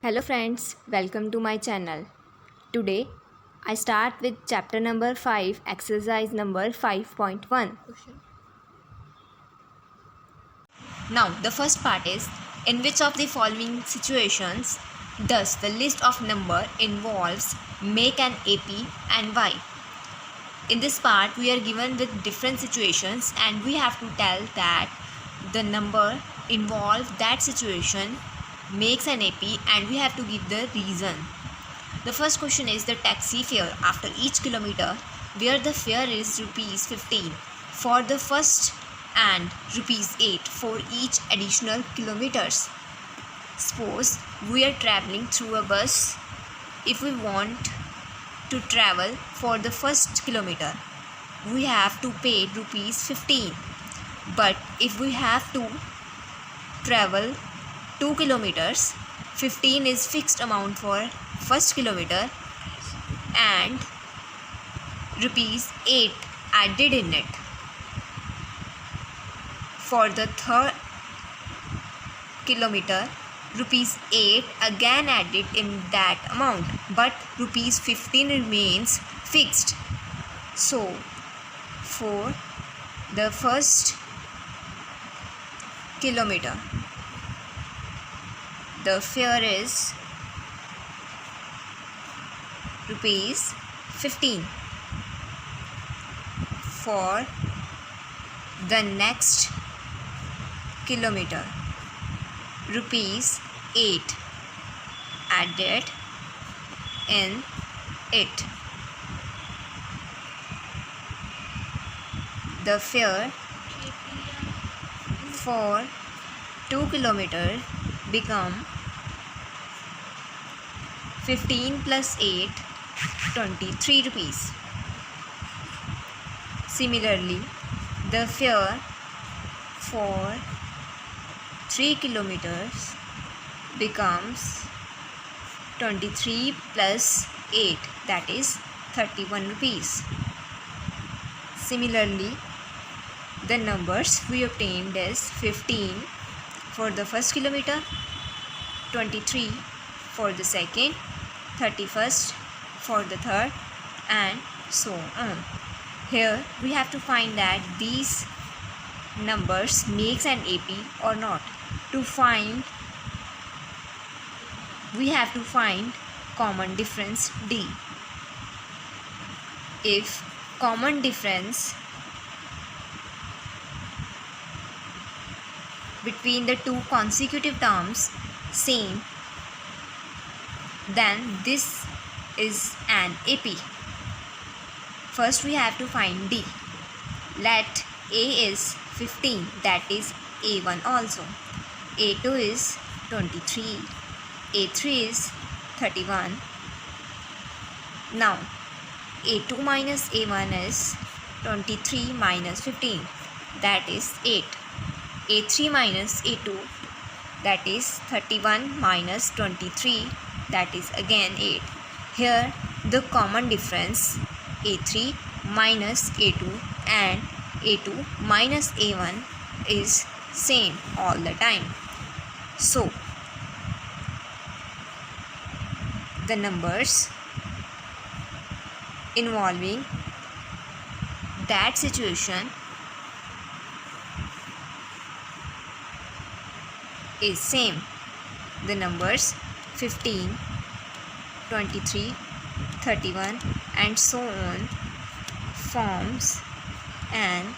Hello friends, welcome to my channel. Today I start with chapter number 5, exercise number 5.1. Now the first part is, in which of the following situations does the list of number involves make an AP and why? In this part we are given with different situations and we have to tell that the number involved that situation makes an AP and we have to give the reason. The first question is the taxi fare after each kilometer, where the fare is rupees 15 for the first and rupees 8 for each additional kilometers. Suppose we are traveling through a bus. If we want to travel for the first kilometer, we have to pay rupees 15. But if we have to travel 2 kilometers, 15 is fixed amount for first kilometer and rupees 8 added in it. For the third kilometer, rupees 8 again added in that amount, but rupees 15 remains fixed. So for the first kilometer, the fare is rupees 15. For the next kilometer, rupees 8 added in it. The fare for 2 kilometers become 15 plus 8, 23 rupees. Similarly, the fare for 3 kilometers becomes 23 plus 8, that is 31 rupees. Similarly, the numbers we obtained is 15 for the first kilometer, 23 for the second, 31st for the third, and so on. Here we have to find that these numbers makes an AP or not. To find, we have to find common difference D. If common difference between the two consecutive terms same, then this is an AP. First we have to find D. Let A is 15, that is A1 also. A2 is 23. A3 is 31. Now A2 minus A1 is 23 minus 15, that is 8. A3 minus A2, that is 31 minus 23, that is again 8. Here the common difference A3 minus A2 and A2 minus A1 is same all the time. So the numbers involving that situation is same. The numbers 15, 23, 31 and so on forms an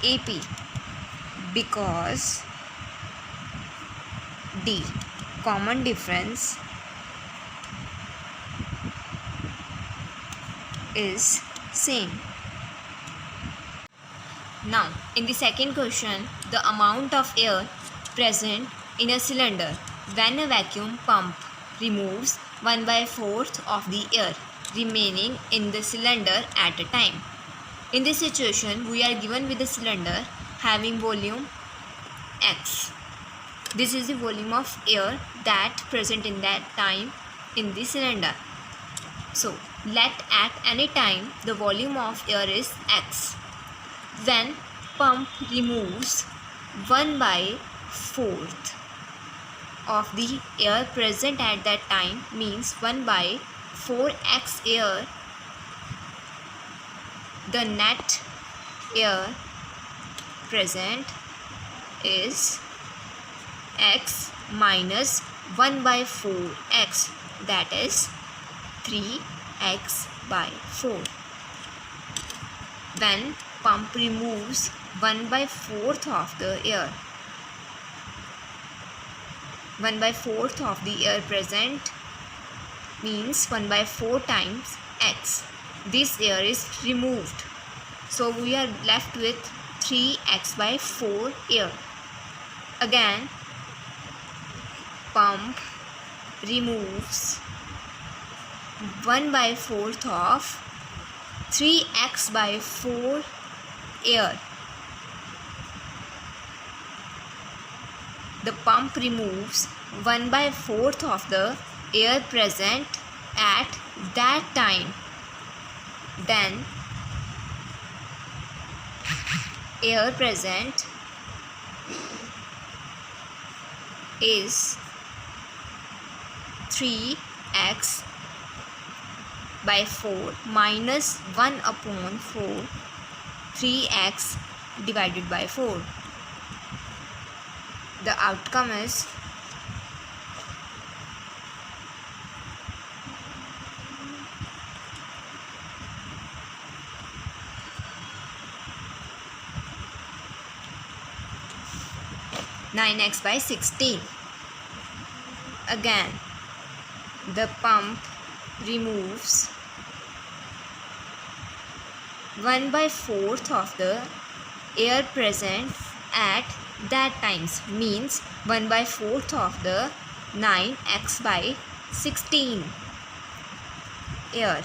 AP because D, common difference is same. Now in the second question, the amount of air present in a cylinder when a vacuum pump removes 1/4 of the air remaining in the cylinder at a time. In this situation, we are given with a cylinder having volume X. This is the volume of air that present in that time in the cylinder. So let at any time the volume of air is X. When pump removes 1/4 of the air present at that time means 1 by 4x air. The net air present is x minus 1 by 4x, that is 3x by 4. When pump removes 1 by 4th of the air, 1 by 4th of the air present means 1 by 4 times x. This air is removed, so we are left with 3x by 4 air. Again, pump removes 1 by 4th of 3x by 4 air. The pump removes 1 by 4th of the air present at that time. Then air present is 3x by 4 minus 1 upon 4, 3x divided by 4. The outcome is (9x by 16). Again, the pump removes 1 by 4th of the air present at that times means 1 by 4th of the 9x by 16 air.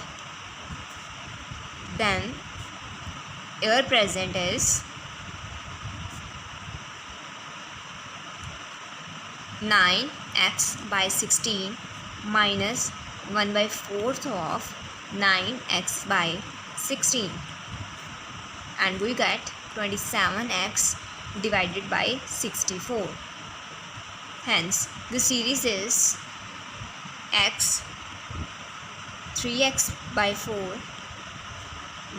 Then air present is 9x by 16 minus 1 by 4th of 9x by 16, and we get 27x divided by 64. Hence, the series is x, 3x by 4,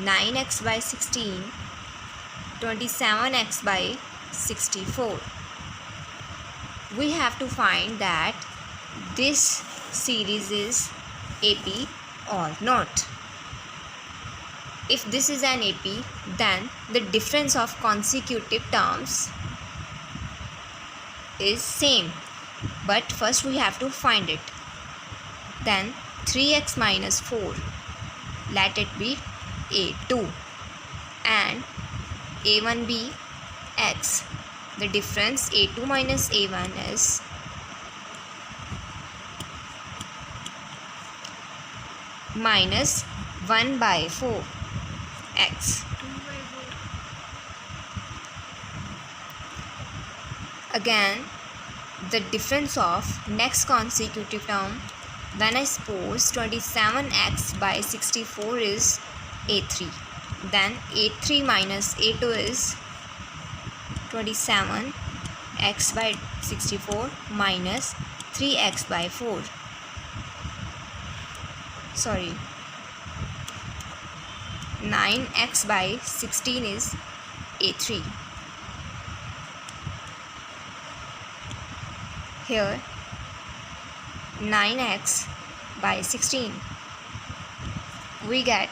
9x by 16, 27x by 64. We have to find that this series is AP or not. If this is an AP, then the difference of consecutive terms is same, but first we have to find it. Then 3x minus 4, let it be A2, and A1 be x. The difference A2 minus A1 is minus 1 by 4 x. Again, the difference of next consecutive term, when I suppose 27x by 64 is A3, then A3 minus A2 is 27x by 64 minus 3x by 4. Sorry, 9x by 16 is A3. Here 9x by 16, we get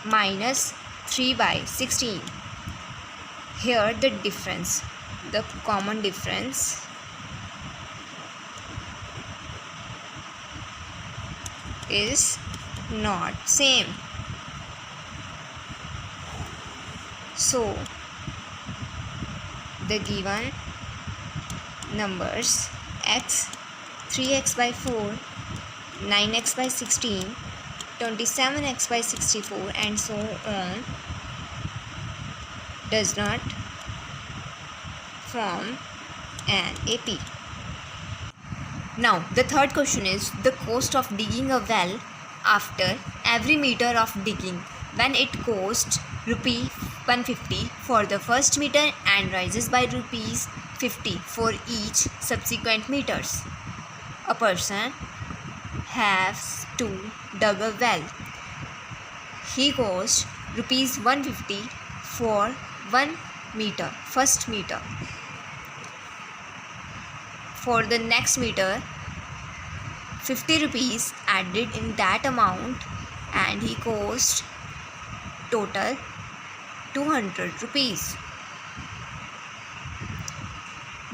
minus 3 by 16. Here the difference, the common difference is not same. So the given numbers x, 3x by 4, 9x by 16, 27x by 64 and so on does not form an AP. Now the third question is the cost of digging a well after every meter of digging, when it costs rupee 150 for the first meter and rises by rupees 50 for each subsequent meters. A person has to dug a well. He cost rupees 150 for 1 meter, first meter. For the next meter, 50 rupees added in that amount, and he cost total 200 rupees.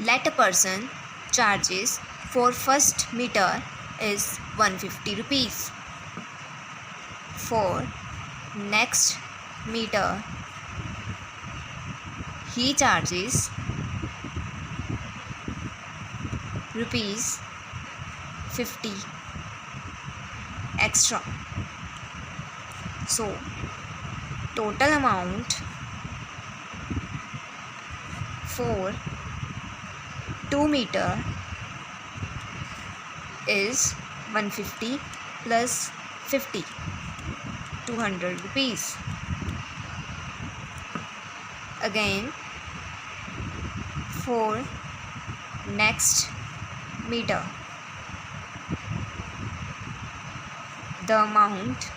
Let a person charges for first meter is 150 rupees. For next meter, he charges rupees 50 extra. So total amount for 2 meter is 150 plus 50, 200 rupees. Again, for next meter, the amount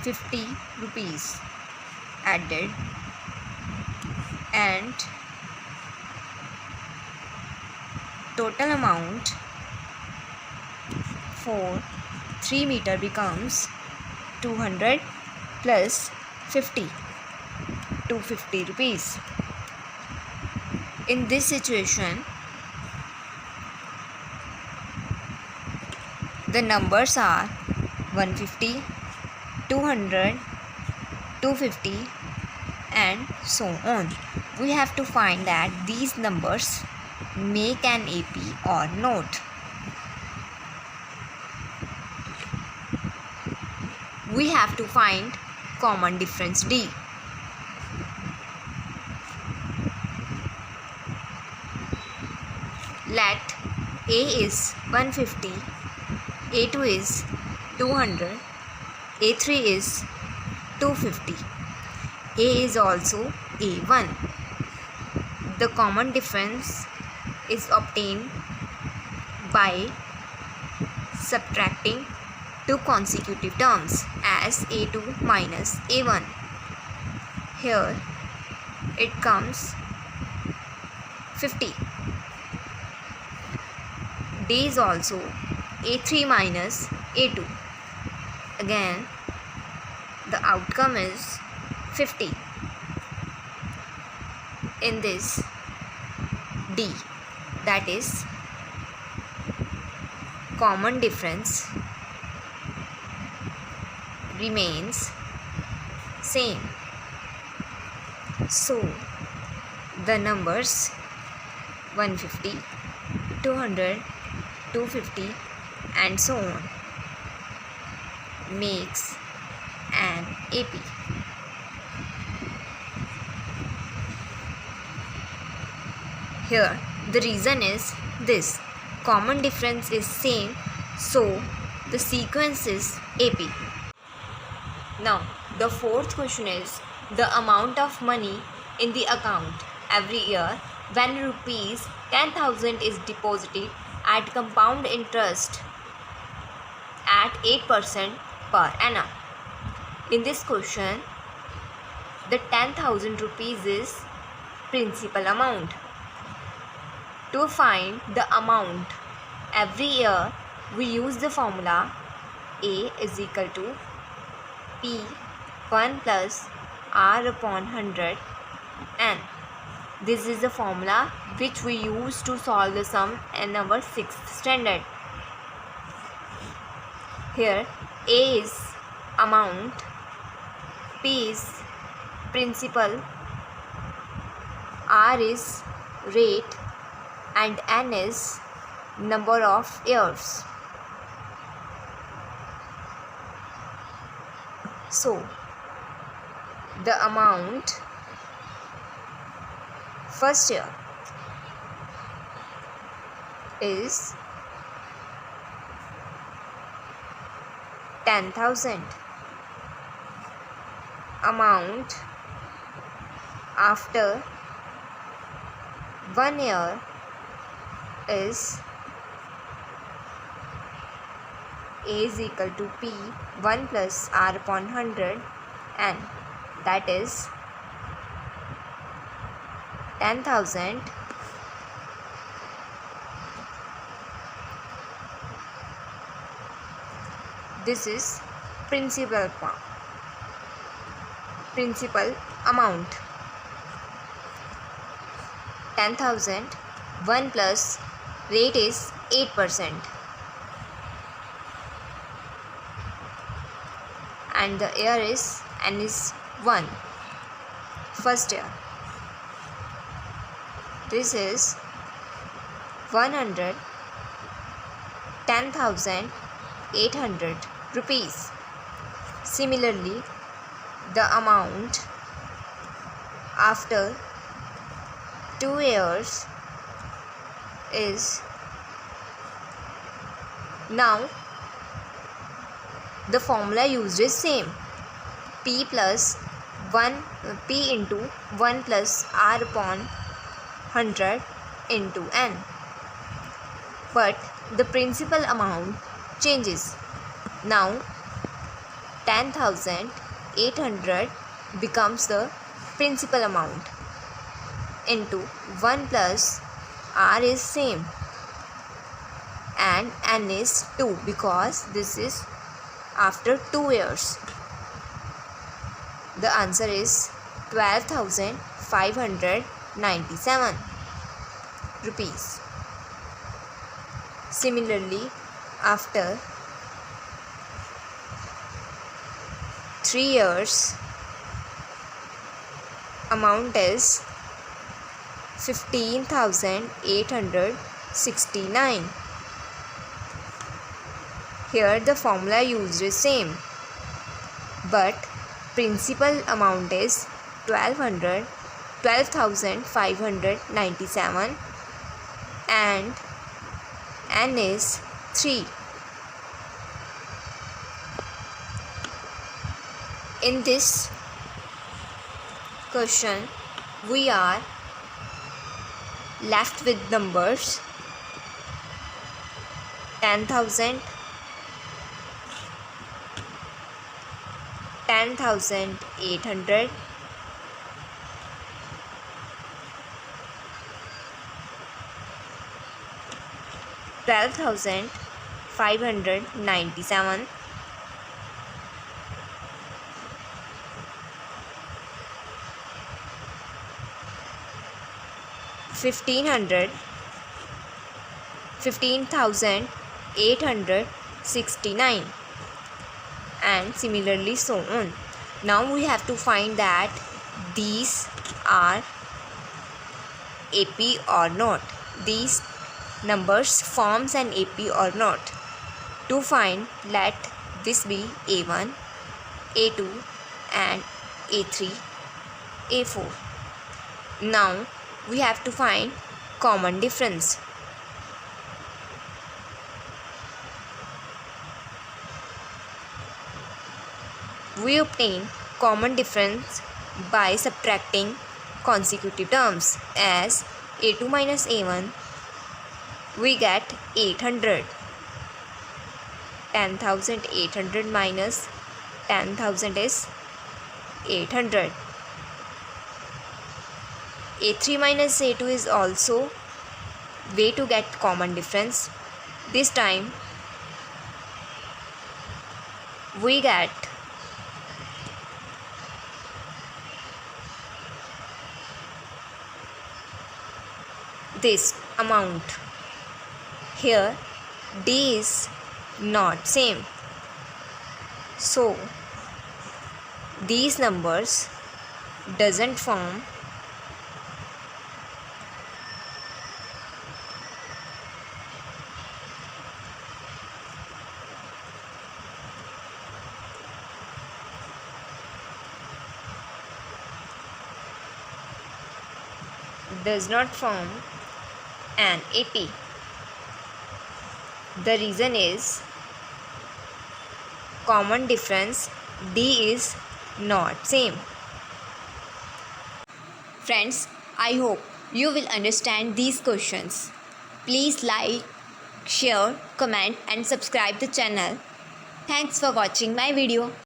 50 rupees added, and total amount for 3 meter becomes 200 plus 50, 250 rupees. In this situation, the numbers are 150, 200, 250 and so on. We have to find that these numbers make an AP or not. We have to find common difference D. Let A is 150, A2 is 200, A3 is 250, A is also A1. The common difference is obtained by subtracting two consecutive terms as A2 minus A1. Here it comes 50. D is also A3 minus A2. Again, the outcome is 50. In this D, that is common difference remains same. So the numbers 150, 200, 250 and so on makes an AP. Here the reason is this: common difference is same, so the sequence is AP. Now the fourth question is the amount of money in the account every year when rupees 10,000 is deposited at compound interest at 8% per annum. In this question, the 10,000 rupees is principal amount. To find the amount every year, we use the formula A is equal to P1 plus R upon 100 N. This is the formula which we use to solve the sum in our 6th standard. Here A is amount, P is principal, R is rate and N is number of years. So the amount first year is 10,000. Amount after 1 year is A is equal to P 1 plus R upon 100, and that is 10,000 this is principal amount. 10,000 1 plus rate is 8%, and the year is N is 1, first year. This is 110,800 rupees. Similarly, the amount after 2 years is, now the formula used is same, P into 1 plus R upon 100 into N, but the principal amount changes. Now 10,800 becomes the principal amount into 1 plus R is same and N is 2 because this is after 2 years. The answer is 12,597 rupees. Similarly, after 3 years, amount is 15,869. Here the formula used is same, but principal amount is 12,597 and N is 3. In this question, we are left with numbers 10,000, 10,800, 12,597, 15,869, and similarly so on. Now we have to find that these are AP or not. These numbers forms an AP or not. To find, let this be A1, A2 and A3, A4. Now we have to find common difference. We obtain common difference by subtracting consecutive terms. As A2 minus A1, we get 800. 10,800 minus 10,000 is 800. A3 minus A2 is also way to get common difference. This time we get this amount. Here D is not same, so these numbers doesn't form an AP. The reason is common difference D is not same. Friends, I hope you will understand these questions. Please like, share, comment and subscribe the channel. Thanks for watching my video.